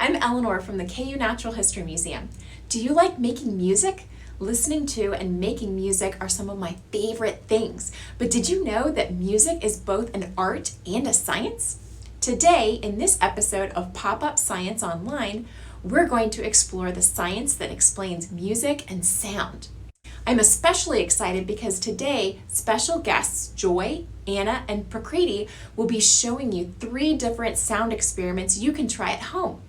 I'm Eleanor from the KU Natural History Museum. Do you like making music? Listening to and making music are some of my favorite things. But did you know that music is both an art and a science? Today, in this episode of Pop-Up Science Online, we're going to explore the science that explains music and sound. I'm especially excited because today, special guests Joy, Anna, and Prakriti will be showing you 3 different sound experiments you can try at home.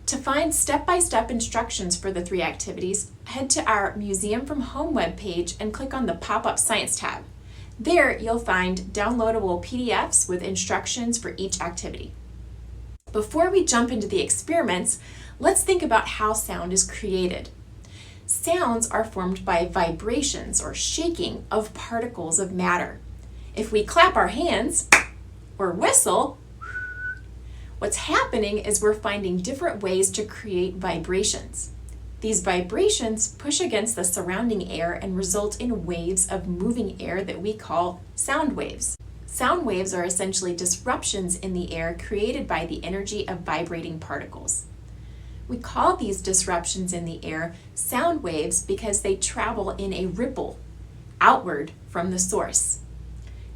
To find step-by-step instructions for the 3 activities, head to our Museum from Home webpage and click on the Pop-Up Science tab. There, you'll find downloadable PDFs with instructions for each activity. Before we jump into the experiments, let's think about how sound is created. Sounds are formed by vibrations or shaking of particles of matter. If we clap our hands or whistle, what's happening is we're finding different ways to create vibrations. These vibrations push against the surrounding air and result in waves of moving air that we call sound waves. Sound waves are essentially disruptions in the air created by the energy of vibrating particles. We call these disruptions in the air sound waves because they travel in a ripple outward from the source.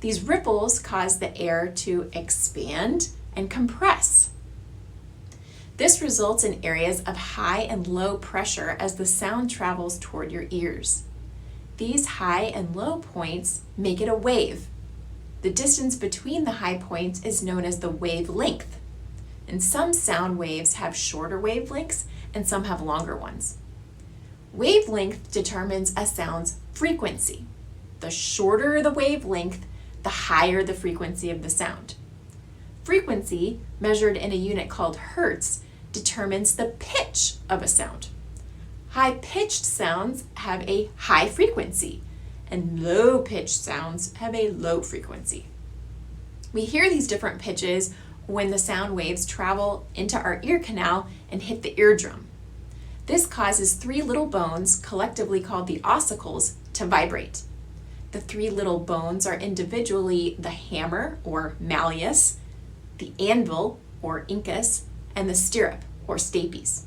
These ripples cause the air to expand and compress. This results in areas of high and low pressure as the sound travels toward your ears. These high and low points make it a wave. The distance between the high points is known as the wavelength. And some sound waves have shorter wavelengths and some have longer ones. Wavelength determines a sound's frequency. The shorter the wavelength, the higher the frequency of the sound. Frequency, measured in a unit called hertz, determines the pitch of a sound. High-pitched sounds have a high frequency, and low-pitched sounds have a low frequency. We hear these different pitches when the sound waves travel into our ear canal and hit the eardrum. This causes 3 little bones, collectively called the ossicles, to vibrate. The 3 little bones are individually the hammer, or malleus, the anvil, or incus, and the stirrup, or stapes.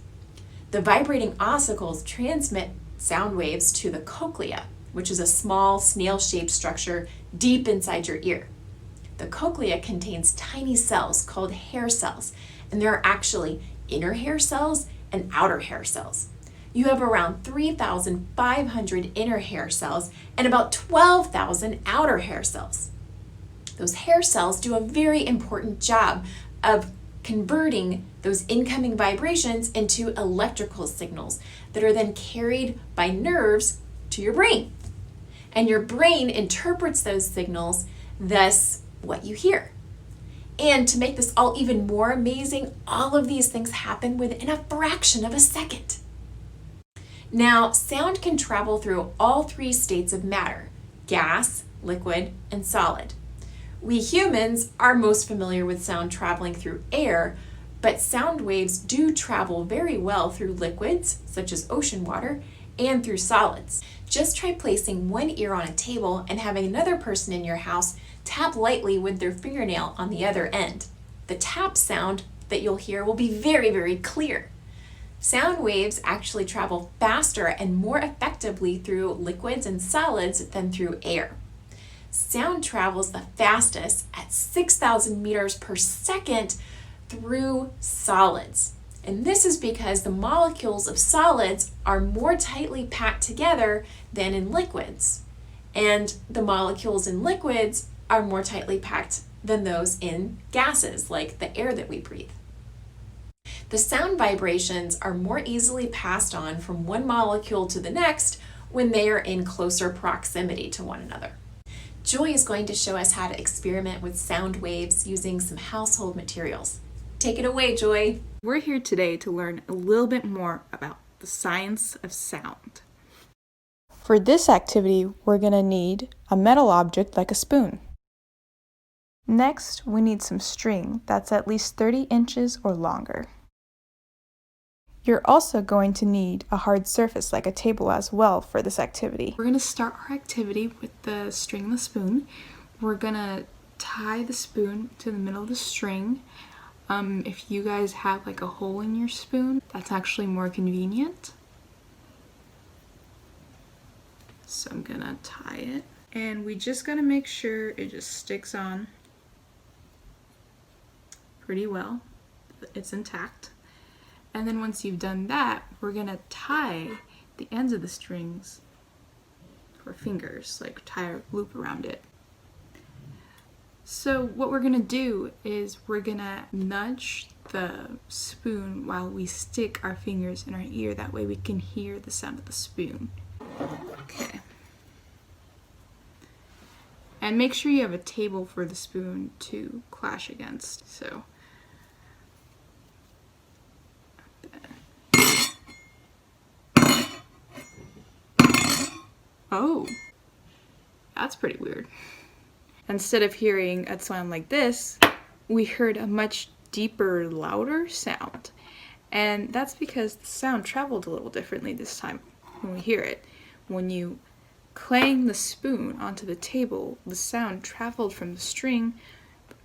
The vibrating ossicles transmit sound waves to the cochlea, which is a small snail-shaped structure deep inside your ear. The cochlea contains tiny cells called hair cells, and there are actually inner hair cells and outer hair cells. You have around 3,500 inner hair cells and about 12,000 outer hair cells. Those hair cells do a very important job of converting those incoming vibrations into electrical signals that are then carried by nerves to your brain. And your brain interprets those signals, thus what you hear. And to make this all even more amazing, all of these things happen within a fraction of a second. Now, sound can travel through all 3 states of matter: gas, liquid, and solid. We humans are most familiar with sound traveling through air, but sound waves do travel very well through liquids, such as ocean water, and through solids. Just try placing one ear on a table and having another person in your house tap lightly with their fingernail on the other end. The tap sound that you'll hear will be very, very clear. Sound waves actually travel faster and more effectively through liquids and solids than through air. Sound travels the fastest at 6,000 meters per second through solids. And this is because the molecules of solids are more tightly packed together than in liquids. And the molecules in liquids are more tightly packed than those in gases, like the air that we breathe. The sound vibrations are more easily passed on from one molecule to the next when they are in closer proximity to one another. Joy is going to show us how to experiment with sound waves using some household materials. Take it away, Joy. We're here today to learn a little bit more about the science of sound. For this activity, we're going to need a metal object like a spoon. Next, we need some string that's at least 30 inches or longer. You're also going to need a hard surface like a table as well for this activity. We're going to start our activity with the string and the spoon. We're going to tie the spoon to the middle of the string If you guys have like a hole in your spoon, that's actually more convenient. So I'm gonna tie it. And we just gotta make sure it just sticks on pretty well. It's intact. And then once you've done that, we're gonna tie the ends of the strings or fingers, like tie a loop around it. So what we're gonna do is we're gonna nudge the spoon while we stick our fingers in our ear. That way we can hear the sound of the spoon. Okay. And make sure you have a table for the spoon to clash against. So. Oh, that's pretty weird. Instead of hearing a sound like this, we heard a much deeper, louder sound. And that's because the sound traveled a little differently this time when we hear it. When you clang the spoon onto the table, the sound traveled from the string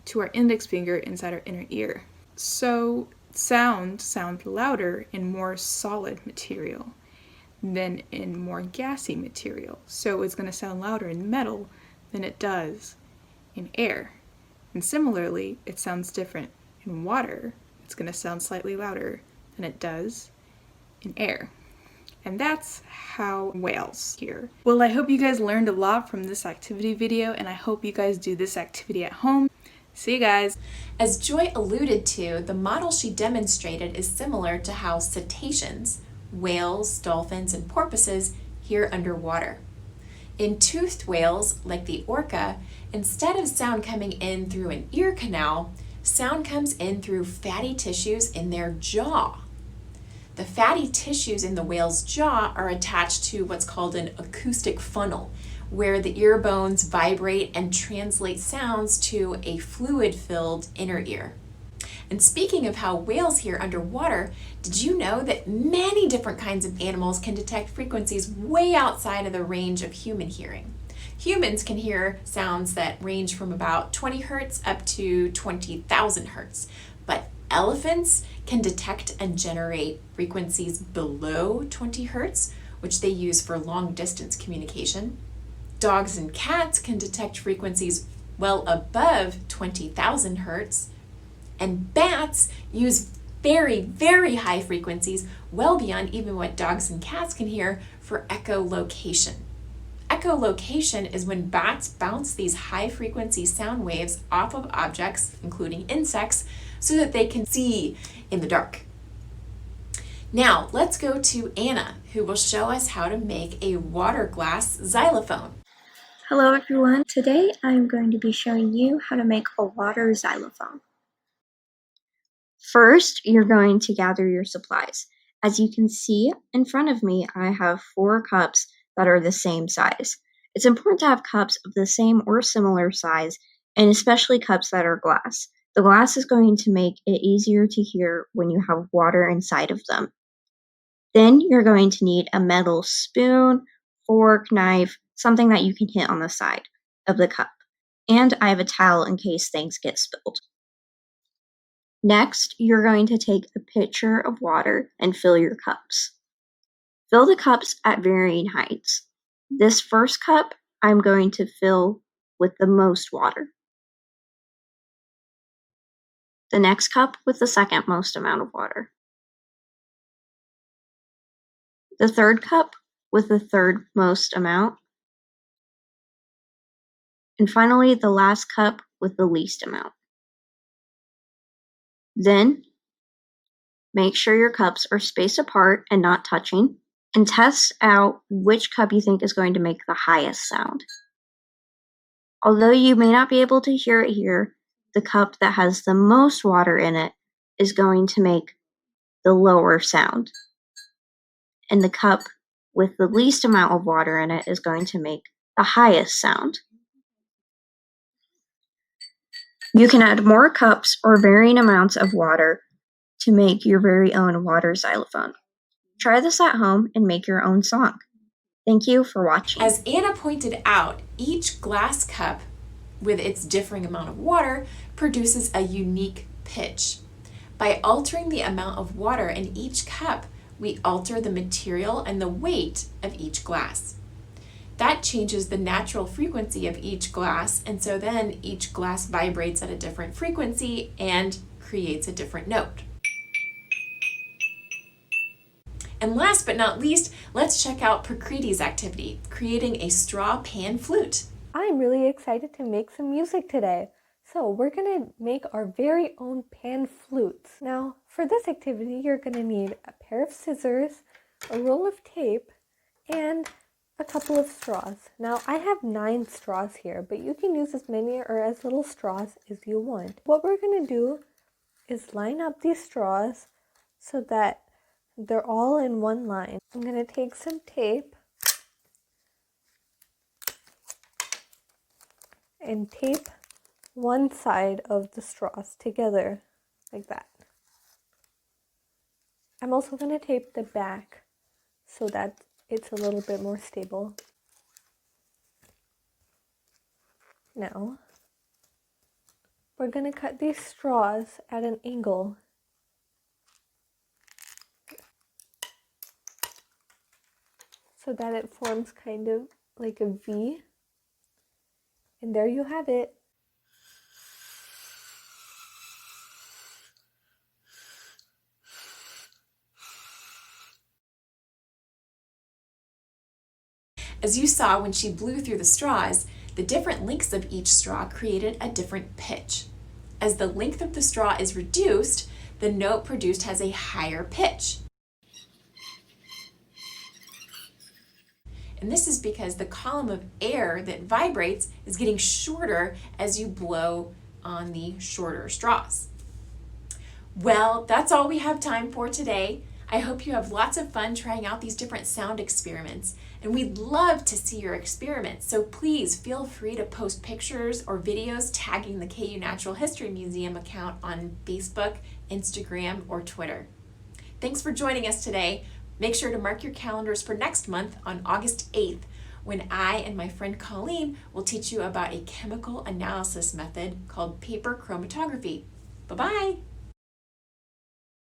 to our index finger inside our inner ear. So sound louder in more solid material than in more gassy material. So it's going to sound louder in metal than it does in air. And similarly, it sounds different in water. It's going to sound slightly louder than it does in air. And that's how whales hear. Well, I hope you guys learned a lot from this activity video, and I hope you guys do this activity at home. See you guys. As Joy alluded to, the model she demonstrated is similar to how cetaceans, whales, dolphins, and porpoises hear underwater. In toothed whales, like the orca, instead of sound coming in through an ear canal, sound comes in through fatty tissues in their jaw. The fatty tissues in the whale's jaw are attached to what's called an acoustic funnel, where the ear bones vibrate and translate sounds to a fluid-filled inner ear. And speaking of how whales hear underwater, did you know that many different kinds of animals can detect frequencies way outside of the range of human hearing? Humans can hear sounds that range from about 20 hertz up to 20,000 hertz, but elephants can detect and generate frequencies below 20 hertz, which they use for long distance communication. Dogs and cats can detect frequencies well above 20,000 hertz. And bats use very, very high frequencies, well beyond even what dogs and cats can hear, for echolocation. Echolocation is when bats bounce these high frequency sound waves off of objects, including insects, so that they can see in the dark. Now, let's go to Anna, who will show us how to make a water glass xylophone. Hello everyone, today I'm going to be showing you how to make a water xylophone. First, you're going to gather your supplies. As you can see in front of me, I have 4 cups that are the same size. It's important to have cups of the same or similar size, and especially cups that are glass. The glass is going to make it easier to hear when you have water inside of them. Then you're going to need a metal spoon, fork, knife, something that you can hit on the side of the cup. And I have a towel in case things get spilled. Next, you're going to take a pitcher of water and fill your cups. Fill the cups at varying heights. This first cup, I'm going to fill with the most water. The next cup with the second most amount of water. The third cup with the third most amount. And finally, the last cup with the least amount. Then, make sure your cups are spaced apart and not touching, and test out which cup you think is going to make the highest sound. Although you may not be able to hear it here, the cup that has the most water in it is going to make the lower sound. And the cup with the least amount of water in it is going to make the highest sound. You can add more cups or varying amounts of water to make your very own water xylophone. Try this at home and make your own song. Thank you for watching. As Anna pointed out, each glass cup with its differing amount of water produces a unique pitch. By altering the amount of water in each cup, we alter the material and the weight of each glass. That changes the natural frequency of each glass, and so then each glass vibrates at a different frequency and creates a different note. And last but not least, let's check out Prakriti's activity, creating a straw pan flute. I'm really excited to make some music today. So we're gonna make our very own pan flutes. Now, for this activity, you're gonna need a pair of scissors, a roll of tape, and a couple of straws. Now, I have 9 straws here, but you can use as many or as little straws as you want. What we're gonna do is line up these straws so that they're all in one line. I'm gonna take some tape and tape one side of the straws together like that. I'm also going to tape the back so that it's a little bit more stable. Now, we're going to cut these straws at an angle. So that it forms kind of like a V. And there you have it. As you saw when she blew through the straws, the different lengths of each straw created a different pitch. As the length of the straw is reduced, the note produced has a higher pitch. And this is because the column of air that vibrates is getting shorter as you blow on the shorter straws. Well, that's all we have time for today. I hope you have lots of fun trying out these different sound experiments, and we'd love to see your experiments, so please feel free to post pictures or videos tagging the KU Natural History Museum account on Facebook, Instagram, or Twitter. Thanks for joining us today. Make sure to mark your calendars for next month on August 8th, when I and my friend Colleen will teach you about a chemical analysis method called paper chromatography. Bye-bye!